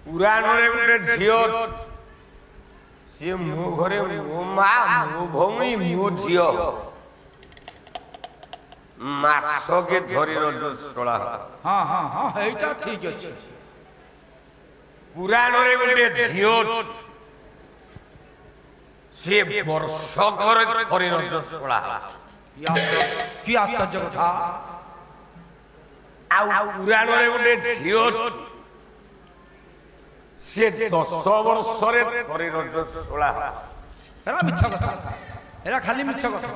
पुराणरे गोटे झियो सी मो घरे मो मा मो भौणी मो झियो मासके धरी रजस्वला। हाँ हाँ हाँ एटा ठीक अछि। पुराणरे गोटे झियो सी वर्षकर धरी रजस्वला। की आश्चर्य कथा। पुराणरे गोटे झियो सी 10 वर्षरे धरी रजस्वला। एरा मिछ कथा, एरा खाली मिछ कथा।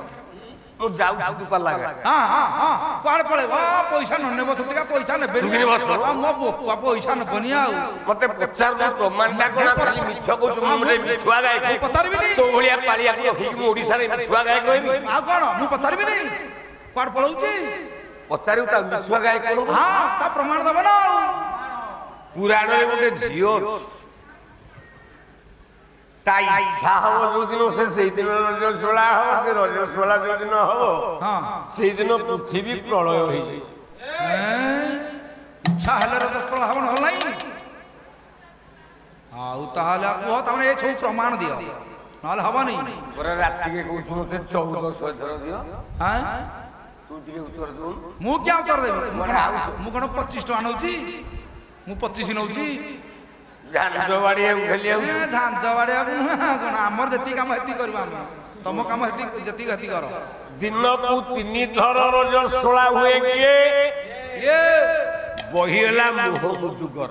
मु जाउ तू पल्ला। हाँ हाँ हाँ कुआड़े पळे वा पैसा न नेबो सतिका पैसा नेबे सुगिनी बस मो बोका पैसा नेबनी आ मते पचार दे प्रमाणटा कोना खाली मिछ कहू मुरे मिछुआ गाय पचारबी नहीं तो भलिया पालिया को रखी मु ओडिसा रे मिछुआ गाय कहबी आ कोन मु पचारबी नहीं कुआड़ पळौची पचारिउ ता मिछुआ गाय कोन। हाँ ता प्रमाण दबो ना। पुराण रे गोटे झियो ताई साहब जो दिन से सेही दिन रजस्वला हो से रजस्वला जो दिन हो हाँ सेही दिन पृथ्वी प्रलय होई इच्छा हेले रजस्वला हवन हो नाही। आउ ताहाले ओ तमने ए सब प्रमाण दियो नाले हबनी। पूरा रात के कहू मते 1400 थर दियो। हां तू टिके उत्तर दउ। मु क्या उत्तर देबी मु कोन 25 टका नउची मु 25 नउची झांझवाड़ी उखलिया झांझवाड़ी कोन हमर जति काम हेती करबा हम तम काम हेती जति गति कर। दिन को 3 थर रजस्वला हुए किए ये बहिला मोह मुदुगर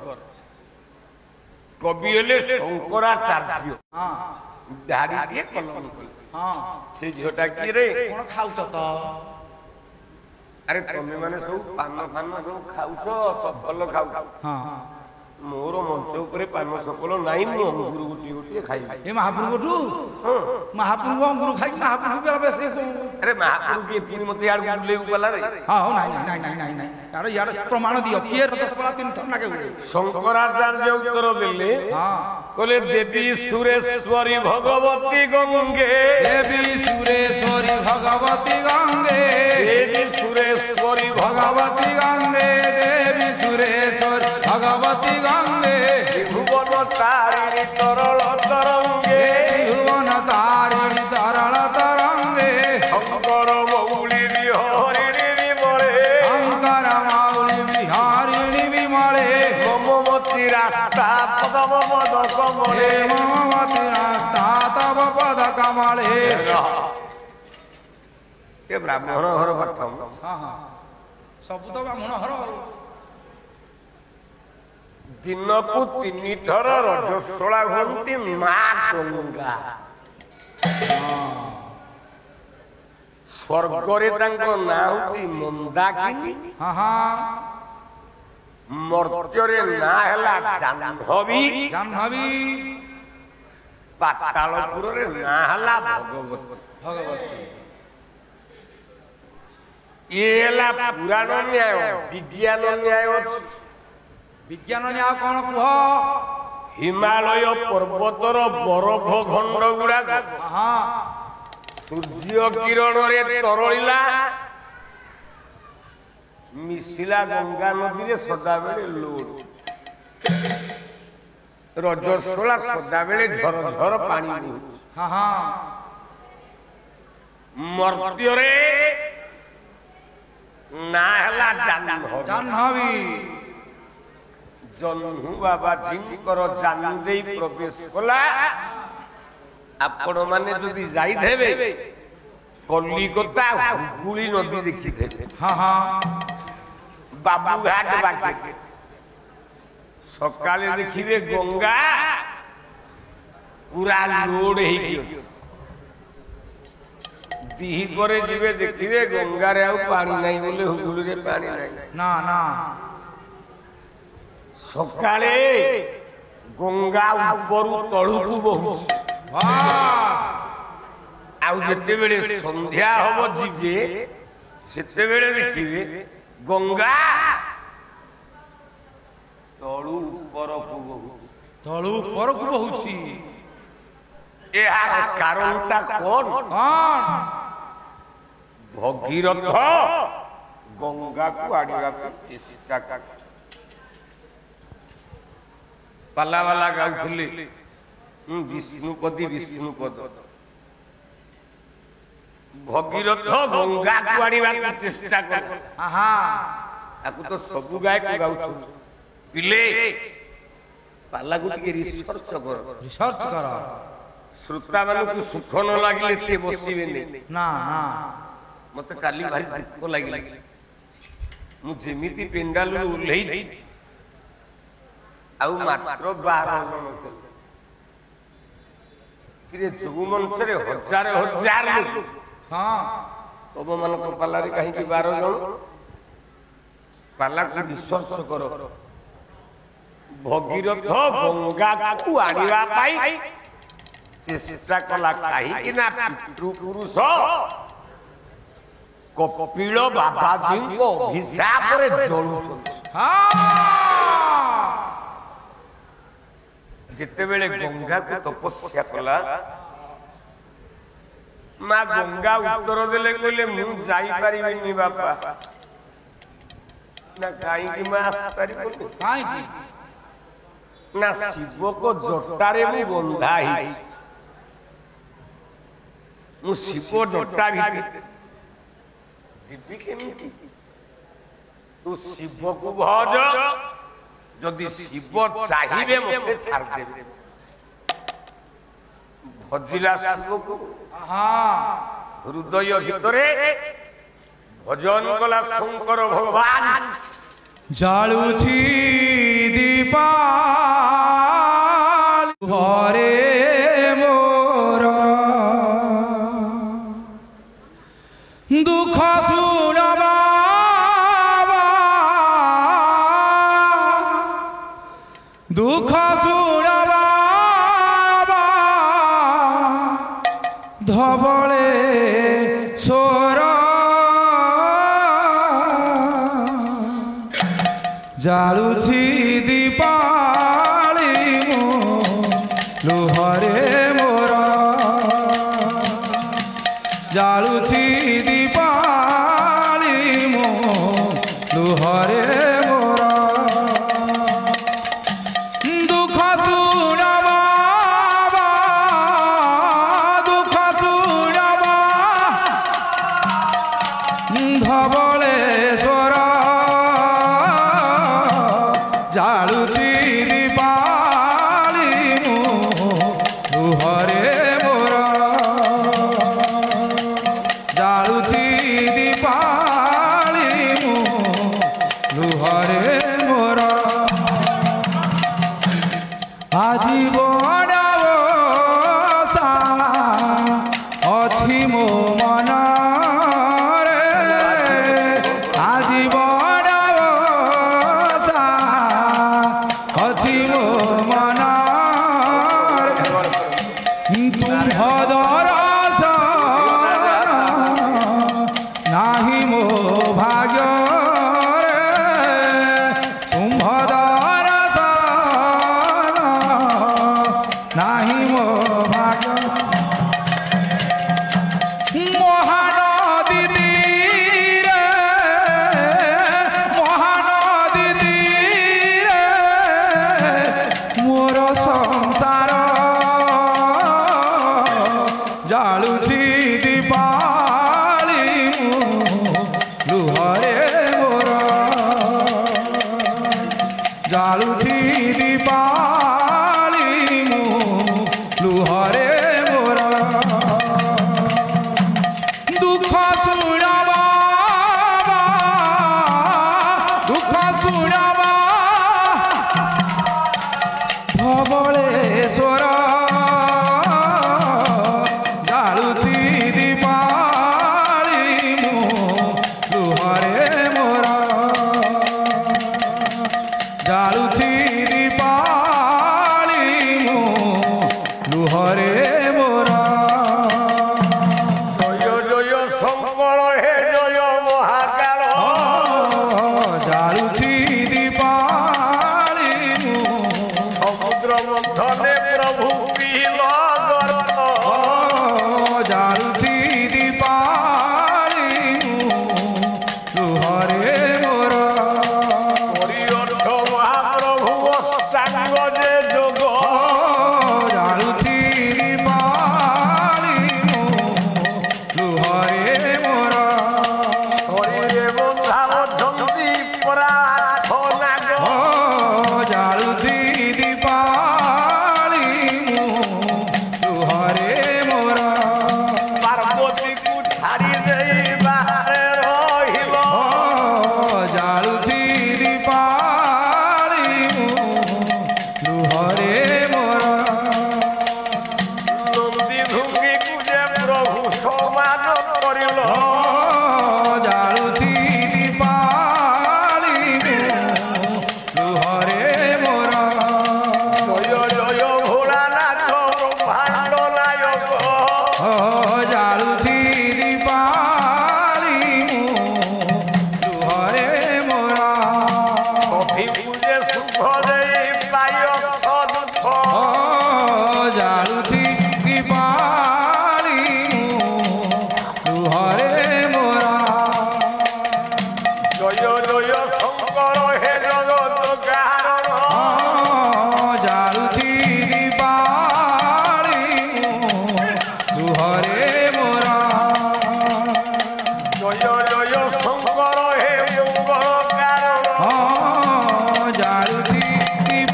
कवि हेले शंकराचार्य। हां दाढ़ी के कलम हां से झोटा की रे कोन खाउछ त। अरे तमे माने सब पान फान सब खाउछ सफल खाउ। हां मोर मंच ऊपर पान सफल नाही मु अंगुर गुटी गुटी खाई। ए महाप्रभु टू महाप्रभु अंगुर खाई महाप्रभु बेला बेसे। अरे महाप्रभु के पुनी मते यार बुले उपला रे। हां हो नाही नाही नाही नाही नहीं यार यार प्रमाण दियो किए रजस्वला 3 थर ना के शंकराचार्य उत्तर देले। हां कहले देवी सुरेश्वरी भगवती गंगे देवी सुरेश्वरी भगवती गंगे देवी सुरेश्वरी भगवती गंगे देवी सुरेश्वरी भगवती गंगे भुवन तारिणी तरल तरंगे भुवन तारिणी तरल तरंगे शंकर मौली हरिणी विमले शंकर मौली बिहारिणी विमले मममती रास्ता पदम पद कमले मममती रास्ता तव पद कमले। के ब्राह्मण घर प्रथम। हाँ हाँ सब तो ब्राह्मण हर दिन को 3 थर रजस्वला हुंती मा गंगा। स्वर्ग रे तांको ना होची मंदाकिनी। हाँ हाँ मर्त्य रे ना हैला जाह्नवी जाह्नवी पातालपुर रे ना हैला भगवती। भगवती ये हैला पुराण न्याय विज्ञान न्याय अछि। विज्ञान न्याय कौन कुह। हिमालय पर्वतर बरफ खंड गुड़ा हाँ सूर्य किरण रे तरलिला मिसिला गंगा नदी रे सदा बेले लोड रजस्वला सदा बेले झर झर पानी बहु। हाँ हाँ मर्त्य रे ना हैला जाह्नवी जन्हु बाबा जिंकर जानु देई प्रवेश कला। आपण माने जदि जाई देबे कलिकता हुगुली नदी देखि देबे। हाँ हाँ बाबू घाट बाके सकाले देखिबे गंगा पूरा लोड हेई गयो। दिही करे जिबे देखिबे गंगा रे आ पानी नाही बोले हुगुली रे पानी नाही। ना ना सकाले गंगा उपरु तळुकु बहु आउ जेते बेले संध्या होबो जिबे सेते बेले देखिबे गंगा तळु उपरकु बहु तळु उपरकु बहुची। ए कारणटा कोन कौन भगीरथ गंगा को आड़िया चेष्टा ପାଲାବାଲା ଗାଉଥିଲେ ବିଷ୍ଣୁପଦୀ ବିଷ୍ଣୁପଦ। ଭଗୀରଥ ଗଙ୍ଗାକୁ ଆଣିବାକୁ ଚେଷ୍ଟା କଲେ। ତାକୁ ତ ସବୁ ଗାୟକ ଗାଉଛନ୍ତି। ପିଲେ ପାଲାକୁ ଟିକେ ରିସର୍ଚ୍ଚ କର। ଶ୍ରୋତା ମାନଙ୍କୁ ସୁଖ ନ ଲାଗିଲେ ସେ ବସିବେନି। ମତେ କାଲି ଭାରି ଦୁଃଖ ଲାଗିଲା। ମୁଁ ଯେମିତି ପେଣ୍ଡାଲରୁ ଓହ୍ଲେଇଛି ଆଉ ମାତ୍ର 12 ଜଣ ଥିଲେ। ଯୋଉ ମଞ୍ଚରେ ହଜାର ହଜାର ଲୋକ, ତମ ମାନଙ୍କ ପାଲାରେ କାହିଁକି 12 ଜଣ? ପାଲାକୁ ରିସର୍ଚ୍ଚ କର। ଭଗୀରଥ ଗଙ୍ଗାକୁ ଆଣିବା ପାଇଁ ଚେଷ୍ଟା କଲା। କାହିଁକି ନା ପିତୃପୁରୁଷ କପିଳ ବାବାଜୀଙ୍କ ଅଭିଶାପରେ ଜଳୁଛନ୍ତି। ଯେତେବେଳେ ଗଙ୍ଗାକୁ ତପସ୍ୟା କଲା, ମା ଗଙ୍ଗା ଉତ୍ତର ଦେଲେ, କହିଲେ ମୁଁ ଯାଇପାରିବିନି ବାପା। ନା କାହିଁକି ମା ଆସିପାରିବନି? ନା ଶିବଙ୍କ ଜଟାରେ ମୁଁ ବନ୍ଧା ହେଇଛି। ମୁଁ ଶିବ ଜଟା ଭିତରେ ଯିବି କେମିତି? ତୁ ଶିବକୁ ଭଜ, ଯଦି ଶିବ ଚାହିଁବେ ମତେ ଛାଡ଼ିଦେବେ। ଭଜିଲା ଶିବକୁ, ହୃଦୟ ଭିତରେ ଭଜନ କଲା ଶଙ୍କର ଭଗବାନ। ଜାଳୁଛି ଦୀପା ଘରେ ମୋର, ଦୁଃଖ ଶୁଣବା দুঃখ শুণবা ধবলে সোর জালুছি দীপালি লুহরে মোর জালুছি দীপালি লুহরে মোর দুঃখ শুণবা দুঃখ শুণবা ধবলেশ্বর জালুছি দীপালি লুহরে মোর জালুছি দীপালি লুহরে মোর আজীবন অছি মো মনরে আজীবন অছি মো মনরে তুম্ভ দরস নাহি মো ভাগ্য তুম্ভ দরস নাহি মো ভাগ্য মহানদী তীরে মহানদী তীরে মোর সংসার জালুছি দীপালি লুহরে মোর জালুছি দীপালি লুহরে মোর দুঃখ শুণবা দুঃখ শুণবা ধবলেশ্বর জালুছি দীপালি লুহরে মোর জালুছি দীপালি লুহরে মোর জয় জয় শঙ্কর হে জয় মহাকাল। জালুছি দীপালি সমুদ্র মন্থনে প্রভু পিল গর্ভ। জালুছি দীপালি লুহরে মোর হরিঅর্থ মহাপ্রভু অষ্টাঙ্গ যে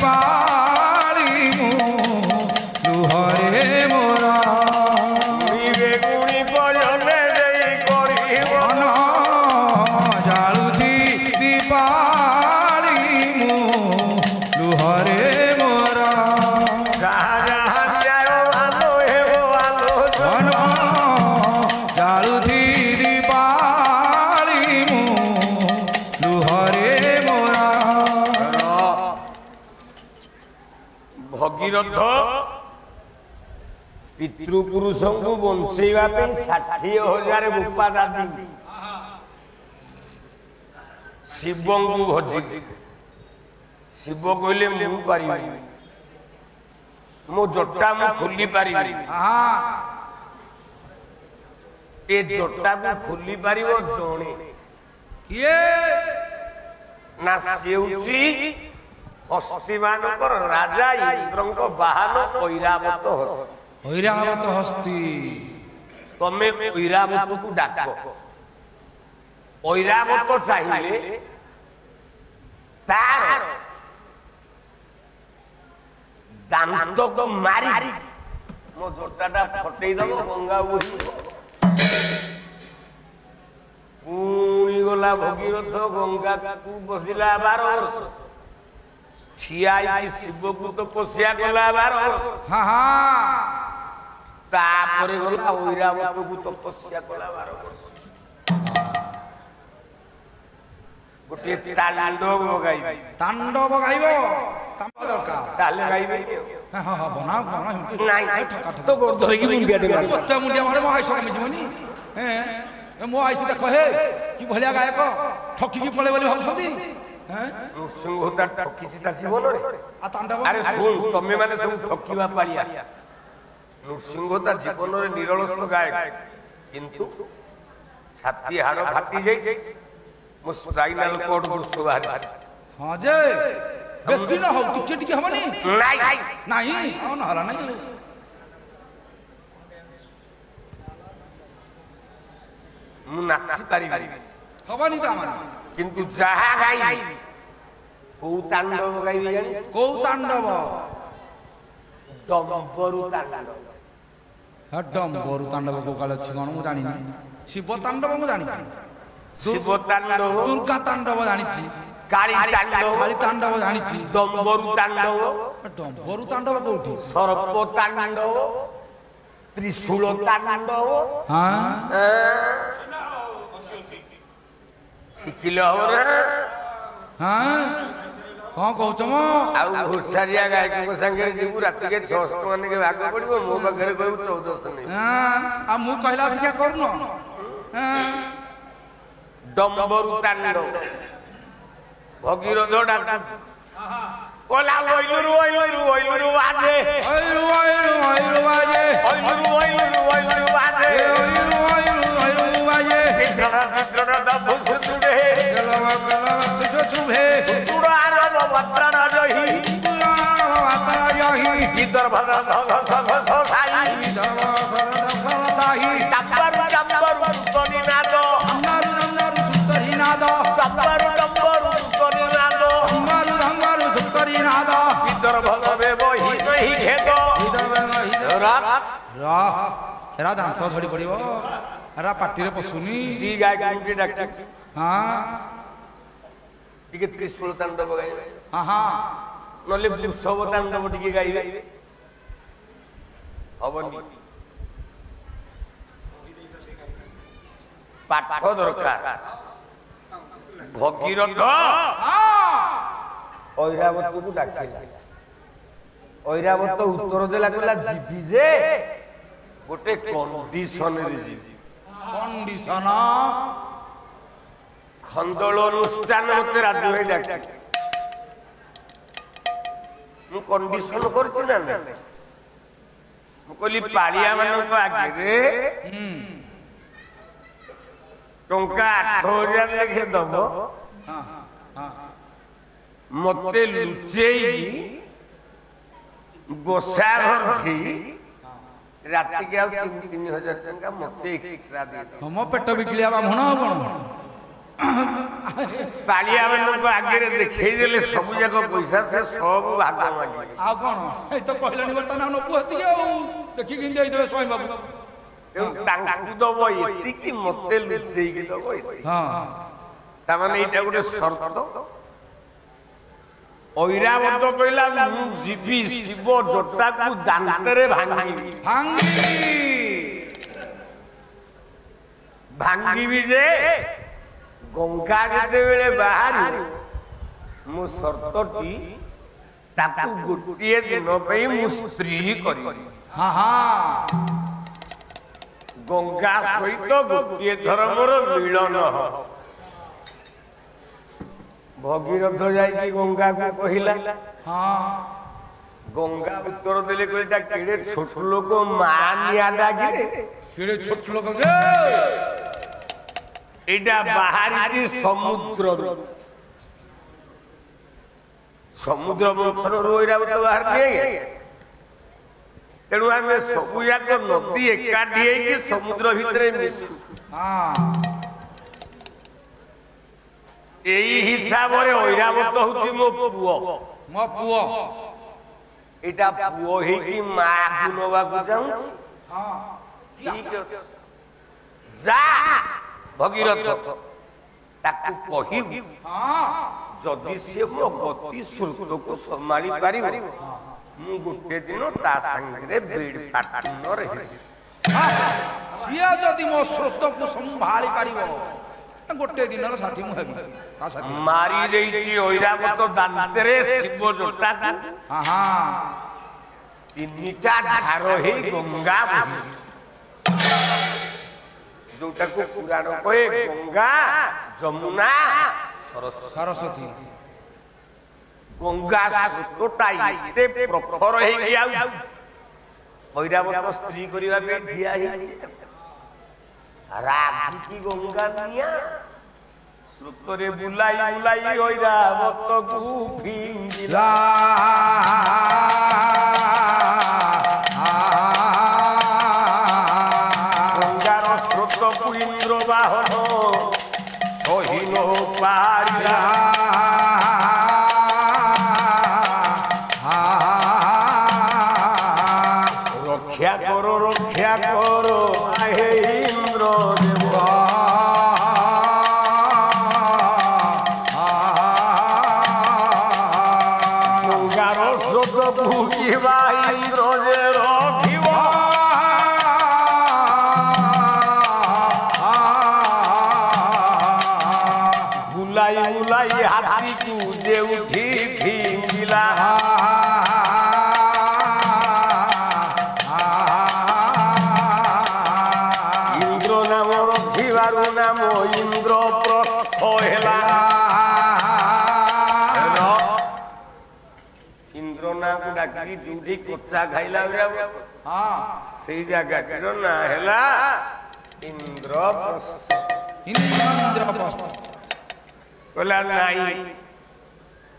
ଦୀପାଳି ମୁଁ ଲୁହରେ ମୋର ଗୁଣି ବଜନେ ଦେଇ କରିବ ମନ ଜାଳୁଛି ଦୀପାଳି ମୁଁ ଲୁହରେ ମୋର ଯାହା ଯାଅ ଆଲୋ ହେବ ଆଲୋ ମନ ଜାଳୁଛି ଦୀପାଳି ମୁଁ ଲୁହରେ ମୋର ଭଗୀରଥ ପିତୃପୁରୁଷଙ୍କୁ ବଞ୍ଚେଇବା ପାଇଁ 60,000 ଉପାଦାନ ଦେଇ ଶିବଙ୍କୁ ଭଜି ଶିବ କହିଲେ ମୁଁ ପାରିବି ମୋ ଜଟା ମୁଁ ଖୋଲି ପାରିବି ଏ ଜଟାକୁ ଖୋଲି ପାରିବ ଜଣେ କିଏ ନା ସେ ହେଉଛି ହସ୍ତିମାନଙ୍କର ରାଜା ଇନ୍ଦ୍ରଙ୍କ ବାହନ ଐରାବତ ହସ୍ତି ଐରାବତ ହସ୍ତି ତମେ ଐରାବତକୁ ଡାକ ଐରାବତ ଚାହିଁଲେ ତାର ଦାନ୍ତକୁ ମାରି ମୋ ଜଟାଟା ଫଟେଇ ଦବ ଗଙ୍ଗା ବୁଡ଼ିବ ପୁଣି ଗଲା ଭଗୀରଥ ଗଙ୍ଗାକୁ ବସିଲା 12 ବର୍ଷ ଠିଆ ହେଇକି ଶିବକୁ ତ ପଶିଆ ଗଲା 12 ବର୍ଷ ତାପରେ ଗଲା ଐରାବତକୁ ତପସ୍ୟା କଲା 12 ବର୍ଷ ଗୋଟିଏ ତାଣ୍ଡବ ଗାଇବ ତାଣ୍ଡବ ଗାଇବ ତାମ ଦରକାର ତାହେଲେ ଗାଇବେ ବନାଅ ବନାଅ ନାଇଁ ତ ଗୋଡ଼ ଧରିକି ମୁଣ୍ଡିଆଟେ ମାର ମତେ ମୁଣ୍ଡିଆ ମାରେ ମୋ ଆଇସ କମିଯିବନି ମୋ ଆଇସ ଦେଖ ହେ କି ଭଳିଆ ଗାୟକ ଠକିକି ପଳେଇ ବୋଲି ଭାବୁଛନ୍ତି ନୃସିଂହ ତା ଠକିଛି ତା ଜୀବନରେ ତାଣ୍ଡବ ଆରେ ଶୁଣ ତମେ ମାନେ ସବୁ ଠକିବା ପାଳିଆ ନୃସିଂହ ତା ଜୀବନରେ ନିରଳସ ଗାୟକ କିନ୍ତୁ ଛାତି ହାଡ଼ ଫାଟି ଯାଇଛି ମୋ ସ୍ପାଇନାଲ କର୍ଡ ଦୋଷ ବାହାରିଛି ହଁ ଯେ ବେଶୀ ନ ହଉ ଟିକେ ଟିକେ ହବନି ନାଇଁ ନାହିଁ ହଁ ନହେଲା ନାହିଁ ମୁଁ ନାଚି ପାରିବି ହବନି ତା ମାନେ କିନ୍ତୁ ଯାହା ଗାଇବି କୋଉ ତାଣ୍ଡବ ଗାଇବି ଜାଣି କୋଉ ତାଣ୍ଡବ ଡମ୍ବରୁ ତାଣ୍ଡବ ଡମ୍ବରୁ ତାଣ୍ଡବ କୋଉ କାଳେ ଅଛି କଣ ମୁଁ ଜାଣିନି ଶିବ ତାଣ୍ଡବ ମୁଁ ଜାଣିଛି ଶିବ ତାଣ୍ଡବ ଦୁର୍ଗା ତାଣ୍ଡବ ଜାଣିଛି କାଳୀ ତାଣ୍ଡବ କାଳୀ ତାଣ୍ଡବ ଜାଣିଛି ଡମ୍ବରୁ ତାଣ୍ଡବ ଡମ୍ବରୁ ତାଣ୍ଡବ କୋଉଠି ସର୍ପ ତାଣ୍ଡବ ତ୍ରିଶୂଳ ତାଣ୍ଡବ ଶିଖିଲେ ହବ ନା କଣ କହୁଛ ମ ଆଉ ଘୋଷାରିଆ ଗାୟକଙ୍କ ସାଙ୍ଗରେ ଯିବୁ ରାତିକେ 600 ଟଙ୍କା ନେଇକି ଭାଗ ପଡିବ ମୋ ପାଖରେ କହିବୁ 1400 ନେଇ ଆଉ ମୁଁ କହିଲା ଶିକ୍ଷା କରୁନ ଡମ୍ବରୁ ତାଣ୍ଡବ ଭଗୀରଥ ଡାକୁଛି ଓଲା ଓଇଲୁରୁ ଓଇଲୁରୁ ଓଇଲୁରୁ ବାଜେ ଓଇଲୁ ଓଇଲୁ ଓଇଲୁ ବାଜେ ଓଇଲୁରୁ ଓଇଲୁରୁ ଓଇଲୁରୁ ବାଜେ ଓଇଲୁ ଓଇଲୁ ଓଇଲୁ ବାଜେ ବିକ୍ରମ ବିକ୍ରମ ଦବୁ ସୁଦେ ଗଲବ ଗଲବ ସୁଜୁ ସୁଭେ ସୁଡ ଆରବ বত্রাণ জহি বিদর্ভ সাই ডাম্বারু ডাম্বারু সুতনিনাদ ডাম্বারু ডাম্বারু সুতনিনাদ বিদর্ভ বহি নহি খেদ এরা দান্ত ঝড়ি পড়িব এরা পাটিরে পশুনি ଦି ଗାଈ ଗୁଣ୍ଡି ଡାକି হ্যাঁ ଟିକେ ତ୍ରିଶୂଳ ତାଣ୍ଡବ ଗାଇବେ হ্যাঁ ନହେଲେ ବୃଷଭ ତାଣ୍ଡବ ଟିକେ ଗାଇବେ ହବନି ପାଠ ଦରକାର ଭଗୀରଥ ଐରାବତକୁ ଡାକିଲା ଐରାବତ ଉତ୍ତର ଦେଲା କହିଲା ଯିବି ଯେ ଗୋଟେ କଣ୍ଡିସନରେ ଯିବି কন্ডিশন ଖଣ୍ଡଳ ଅନୁଷ୍ଠାନ ମତେ ରାଜୁ ଭାଇ ଡାକି ମୁଁ କଣ୍ଡିସନ କରିଛି ନା ମୁଁ କହିଲି ପାଳିଆ ମାନଙ୍କ ଆଗରେ ଟଙ୍କା 8,000 ଲେଖେ ଦବ ମତେ ଲୁଚେଇ ବସା ଘରଠି ରାତିକି ଆଉ 3,000 ଟଙ୍କା ମତେ ଏକ୍ସଟ୍ରା ଦେଇଦେବ ମୋ ପେଟ ବିକିଳିଆ ବ୍ରାହ୍ମଣ ଆଉ କଣ କାଳିଆ ମାନଙ୍କ ଆଗରେ ଦେଖେଇ ଦେଲେ ସବୁ ଯାକ ପଇସା ସେ ସବୁ ଭାଗ ମାଗିବେ। ଆଉ କଣ ଏଇ ତ କହିଲାଣି ବର୍ତ୍ତମାନ ନବୁ ହେତିକି ଆଉ ଦେଖିକି ଦେଇଦେବେ ସ୍ୱାଇଁ ବାବୁ। ତାଙ୍କୁ ଦବ ଏତିକି ମତେ ଲୁଚେଇକି ଦବ ଏତିକି। ହଁ ତାମାନେ ଏଇଟା ଗୋଟେ ସର୍ତ୍ତ। ଐରାବତ କହିଲା ମୁଁ ଯିବି ଶିବ ଜଟାକୁ ଦାନ୍ତରେ ଭାଙ୍ଗିବି। ଭାଙ୍ଗିବି ଯେ ଗଙ୍ଗା ଯେତେବେଳେ ବାହାରିବ ମୋ ସର୍ତ୍ତଟି ତାକୁ ଗୋଟିଏ ଦିନ ପାଇଁ ମୁଁ ସ୍ତ୍ରୀ କରିବି। ଗଙ୍ଗା ସହିତ ଗୋଟିଏ ଥର ମୋର ମିଳନ ହବ। ଭଗୀରଥ ଯାଇକି ଗଙ୍ଗାକୁ କହିଲା। ଗଙ୍ଗା ଉତ୍ତର ଦେଲେ କହିଲା କେଡେ ଛୋଟ ଲୋକ ମା ନିଆ ଡାକିଲେ କେଡେ ଛୋଟ ଲୋକ ଏଇଟା ବାହାରିଛି ସମୁଦ୍ରରୁ। ସମୁଦ୍ର ମନ୍ଥନରୁ ଐରାବତ ବାହାରିଛି। ତେଣୁ ଆମେ ସବୁ ଯାକ ନଦୀ ଏକାଠି ହେଇକି ସମୁଦ୍ର ଭିତରେ ମିଶୁ। ଏଇ ହିସାବରେ ଐରାବତ ହଉଛି ମୋ ପୁଅ। ମୋ ପୁଅ ଏଇଟା ପୁଅ ହେଇକି ମାକୁ ନବାକୁ ଚାହୁଁଛି। ଯା ଭଗୀରଥ ତାକୁ କହିବୁ ଯଦି ସିଏ ମୋ ଗତି ସ୍ରୋତକୁ ସମ୍ଭାଳି ପାରିବ ମୁଁ ଗୋଟେ ଦିନ ତା ସାଙ୍ଗରେ ବେଡ୍ ପାର୍ଟନର ହେବି। ସିଏ ଯଦି ମୋ ସ୍ରୋତକୁ ସମ୍ଭାଳି ପାରିବ ଗୋଟେ ଦିନର ସାଥୀ ମୁଁ ହେବି। ମାରି ଦେଇଛି ଐରାବତ ଦାନ୍ତରେ ଶିବ ଜଟାକୁ। ତିନିଟା ଧାର ହେଇ ଗଙ୍ଗା ବୋହି ଯୋଉଟାକୁ ପୁରାଣ କହେ ଗଙ୍ଗା ଯମୁନା ସରସ୍ୱତୀ। ଗଙ୍ଗା ସ୍ରୋତଟା ଏତେ ପ୍ରଖର ହେଇକି ଆଉ ଐରାବତ ସ୍ତ୍ରୀ କରିବା ପାଇଁ ଠିଆ ହେଇଛି। ରାଗିକି ଗଙ୍ଗା ନିଆ ସ୍ରୋତରେ ବୁଲାଇ ବୁଲାଇ ଐରାବତକୁ ଫିଙ୍ଗିଲା। ଗଙ୍ଗାର ସ୍ରୋତକୁ ଇନ୍ଦ୍ର ବାହନ ସହି ନ ପାରିଲା। ରକ୍ଷା କର ହେ ଇନ୍ଦ୍ର ଦେବ। ଗଙ୍ଗାର ସ୍ରୋତକୁ ଯିବା ଇନ୍ଦ୍ର ଯେ ରଖିବ। ବୁଲାଇ ବୁଲାଇ ହାତୀକୁ ଦେଉଠି ଫିଙ୍ଗିଲା। ନାମ ଇନ୍ଦ୍ରପ୍ରସ୍ଥ ହେଲା। ଇନ୍ଦ୍ର ନାଁକୁ ଡାକିକି ଯୋଉଠି କଚା ଖାଇଲା ସେଇ ଜାଗାଟିର ନାଁ ହେଲା ଇନ୍ଦ୍ରପ୍ରସ୍ଥ। କହିଲା ନାଇଁ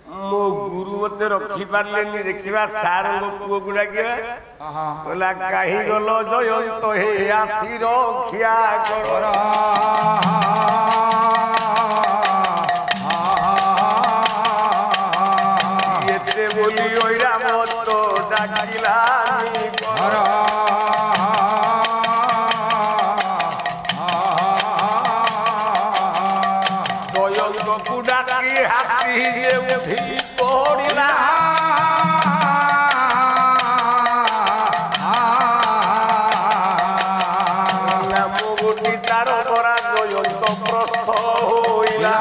ମୋ ଗୁରୁ ମତେ ରଖିପାରିଲେନି, ଦେଖିବା ସାରଙ୍କ ପୁଅକୁ ଡାକିବା। କହିଲା କାହିଁ ଗଲ ଜୟନ୍ତ ହେ ଆସି ରକ୍ଷା କର। ଏତେ ବୋଲି ଐରାବତ ଡାକିଲା ଜୟନ୍ତକୁ ଡାକି ହାତୀ ଉଠି ପଡ଼ିଲା। ନାମ ଗୋଟି ତାର ପରା ଜୟନ୍ତ ପ୍ରସ୍ଥ ହୋଇଲା।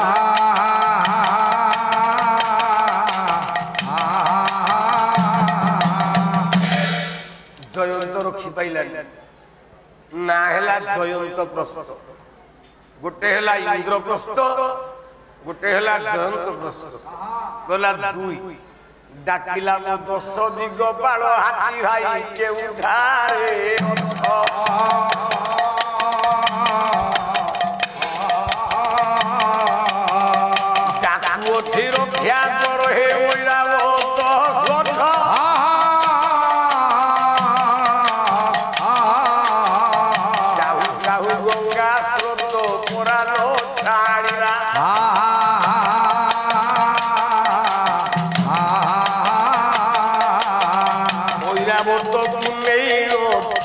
ଜୟନ୍ତ ରଖି ପାଇଲାନି, ନା ହେଲା ଜୟନ୍ତ ପ୍ରସ୍ଥ। ଗୋଟେ ହେଲା ଇନ୍ଦ୍ରପ୍ରସ୍ଥ, ଗୋଟେ ହେଲା ଜୟନ୍ତ ପ୍ରସ୍ଥ। ଗଲା ଦୁଇ ଡାକିଲା ମୋ 10 ଦିଗପାଳ ହାତୀ ଭାଇ କେଉଁଠାରେ ଅଛ। ତାକୁ ଅଛି ରକ୍ଷା କର ହେ ଐରାବତ ସ୍ୱଥ। କାହୁ କାହୁ ଗଙ୍ଗା ସ୍ରୋତ ପରାର ଛାଡ଼ିଲା। ଐରାବତକୁ ନେଇ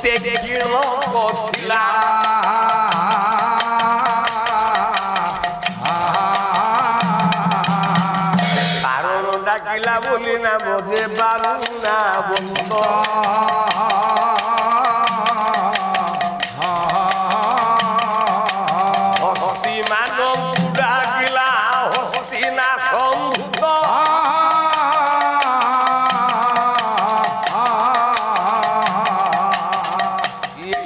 ତେକିଣ କରିଥିଲା କାରଣ ଡାକିଲା ବୋଲି ନା ବୋଧେ ବାରୁନା ବନ୍ଦ ହସ୍ତି ମାନଙ୍କୁ ଡାକିଲା ହସ୍ତି ନା ସମ୍ଭୂତ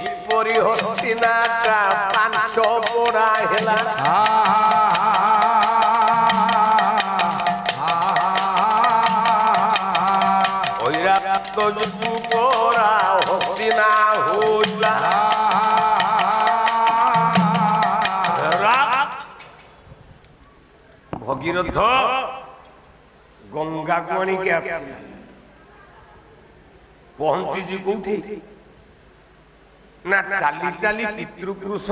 ଏପରି ହସ୍ତି ନାଟା ପାଞ୍ଚ ପଡ଼ା ହେଲା ପରା ହସ୍ତି ନା ହୋଇଲା ଭଗୀରଥ ଗଙ୍ଗାକୁ ଆଣିକି ଆସିଲା ପହଞ୍ଚିଛି କୋଉଠି ନା ଚାଲି ଚାଲି ପିତୃପୁରୁଷ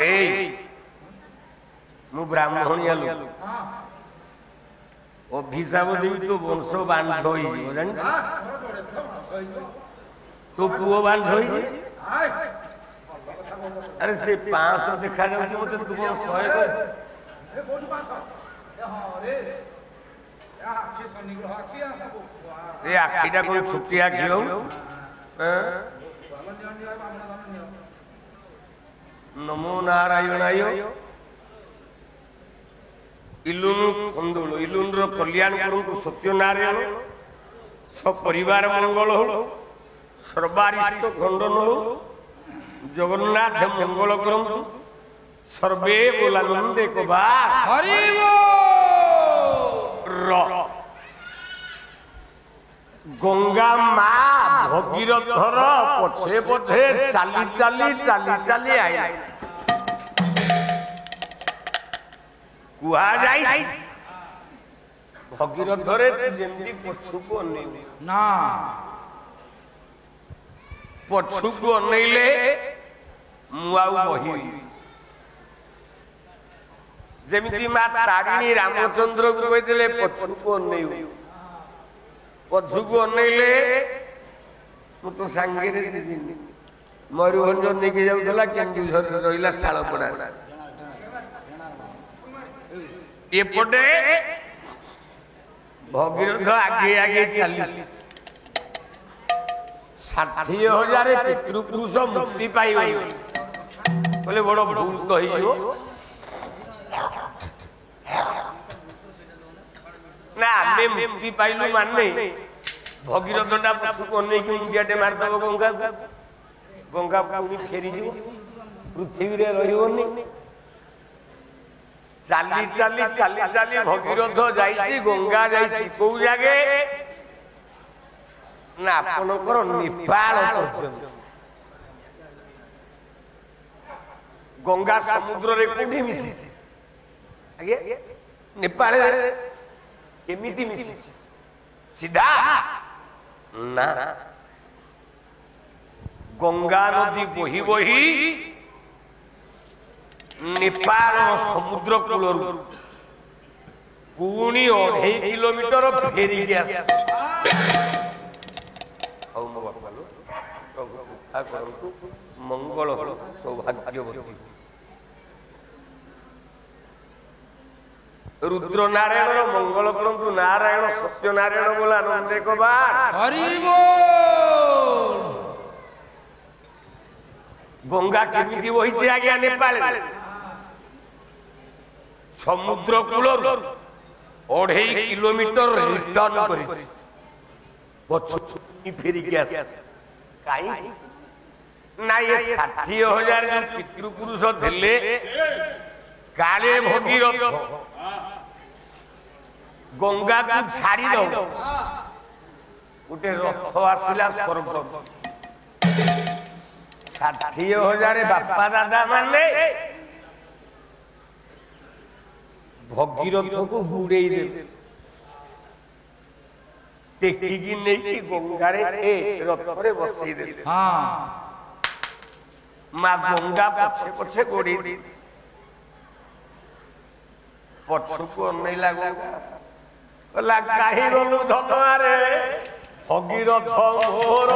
ଏଇ ମୁଁ ବ୍ରାହ୍ମଣିଆ ଲୋକ ଅଭିଶାପ ଦେବି ତୋ ବଂଶ ବାନ୍ଧ ହୋଇଯିବ ଜାଣିଛୁ ତୋ ପୁଅ ବାନ୍ଧ ହୋଇଯିବ ଆରେ ସେ 500 ଦେଖାଯାଉଛି ମତେ ତୁ କଣ 100 କରିଛୁ ଏ ଆଖିଟା କଣ ଛୋଟିଆ ଆଖି ହଉ ନମୋ ନାରାୟଣାୟ ଇଲୁନୁ କନ୍ଦୁଳ ଇଲୁନର କଲ୍ୟାଣ କରନ୍ତୁ ସତ୍ୟନାରାୟଣ ସପରିବାର ମଙ୍ଗଳ ହଉ ସର୍ବାରିଷ୍ଟ ଖଣ୍ଡନ ହଉ ଜଗନ୍ନାଥ ମଙ୍ଗଳ କରନ୍ତୁ ସର୍ବେ ବୋଲାନନ୍ଦେ କବା ଗଙ୍ଗା ମା ଭଗୀରଥର ପଛେ ପଛେ ଚାଲି ଚାଲି ଚାଲି ଚାଲି ଆଇଲା କୁହାଯାଇ ଭଗୀରଥରେ ଯେମିତି ପଛକୁ ଅନେଇବୁ ନା ପଛକୁ ଅନେଇଲେ ମୁଁ ଆଉ ବହିବି ଯେମିତି ମା ତାରିଣୀ ରାମଚନ୍ଦ୍ରକୁ କହିଥିଲେ ପଛକୁ ଅନେଇବୁ ପଛକୁ ଅନେଇଲେ ମୁଁ ତ ସାଙ୍ଗରେ ଯିବିନି ମୟୂରଭଞ୍ଜ ନେଇକି ଯାଉଥିଲା କେନ୍ଦୁଝର ରହିଲା ଶାଳପଡା ଏପଟେ ଭଗୀରଥ ଆଗେ ଆଗେ ଚାଲିଛି 60,000 ପିତୃପୁରୁଷ ମୁକ୍ତି ପାଇଗଲେ କହିଲେ ବଡ ଭୁଲ ତ ହେଇଯିବ ନା ଆମେ ମୁକ୍ତି ପାଇଲୁ ମାନେ ଭଗୀରଥଟା ପଛକୁ ଅନେଇକି ମୁଣ୍ଡିଆଟେ ମାରିଦବ ଗଙ୍ଗା ଗଙ୍ଗା ପୁଣି ଫେରିଯିବ ପୃଥିବୀରେ ରହିବନି ଚାଲି ଚାଲି ଚାଲି ଚାଲି ଭଗୀରଥ ଯାଇଛି ଗଙ୍ଗା ଯାଇଛି କୋଉ ଜାଗେ ନା ଆପଣଙ୍କର ନେପାଳ ପର୍ଯ୍ୟନ୍ତ ଗଙ୍ଗା ସମୁଦ୍ରରେ କୋଉଠି ମିଶିଛି ଆଜ୍ଞା ନେପାଳରେ କେମିତି ମିଶିଛି ସିଧା ନା ଗଙ୍ଗା ନଦୀ ବହି ବହି ନେପାଳ ସମୁଦ୍ର କୂଳରୁ ପୁଣି 2.5 କିଲୋମିଟର ଫେରିକି ଆସ ମଙ୍ଗଳ ସୌଭାଗ୍ୟବତୀ ରୁଦ୍ର ନାରାୟଣର ମଙ୍ଗଳ କରନ୍ତୁ ନାରାୟଣ ସତ୍ୟନାରାୟଣ ବୋଲା ନନ୍ଦେ କବାର ଗଙ୍ଗା କେମିତି ବହିଛି ଆଜ୍ଞା ନେପାଳ ସମୁଦ୍ର କୂଳରୁ 2.5 କିଲୋମିଟର ରିଟର୍ନ କରିଛି ଫେରିକି ଆସ କାହିଁକି ନା ଏ 60,000 ଯୋଉ ପିତୃପୁରୁଷ ଥିଲେ କାଳେ ଭଗୀରଥ ଗଙ୍ଗାକୁ ଛାଡି ଦବ ଗୋଟେ ରଥ ଆସିଲା ସ୍ୱର୍ଗ 60,000 ବାପା ଦାଦା ମାନେ ଭଗୀରଥକୁ ବୁଡେଇ ଦେବେ ଟେକିକି ନେଇକି ଗଙ୍ଗାରେ ରଥରେ ବସେଇ ଦେବେ ମା ଗଙ୍ଗା ପଛେ ପଛେ ଗୋଡେଇ ଦେଇ ପଛକୁ ଅନେଇଲା ଗଙ୍ଗା କହିଲା କାହିଁ ଗଲୁ ଧନୁଆରେ ଭଗୀରଥ ମୋର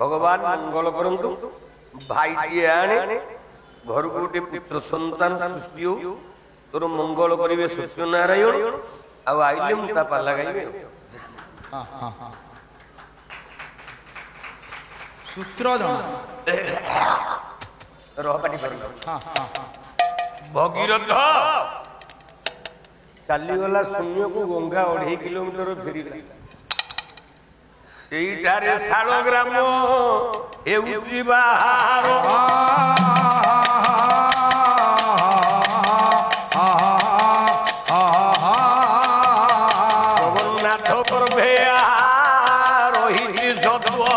भगवान मंगल करंतु भाई आने घर को गोटे पुत्र संतान सृष्टि हो तोर मंगल करेंगे सत्यनारायण आइले मुता पाला गाइबे सूत्र भगीरथ चलीगला शून्य को गंगा 2.5 किलोमीटर फेरी ସେଇଠାରେ ଶାଳଗ୍ରାମ ହେଉଛି ବାହାର ଜଗନ୍ନାଥ ଗର୍ଭେ ରହିଛି ସତ୍ୱର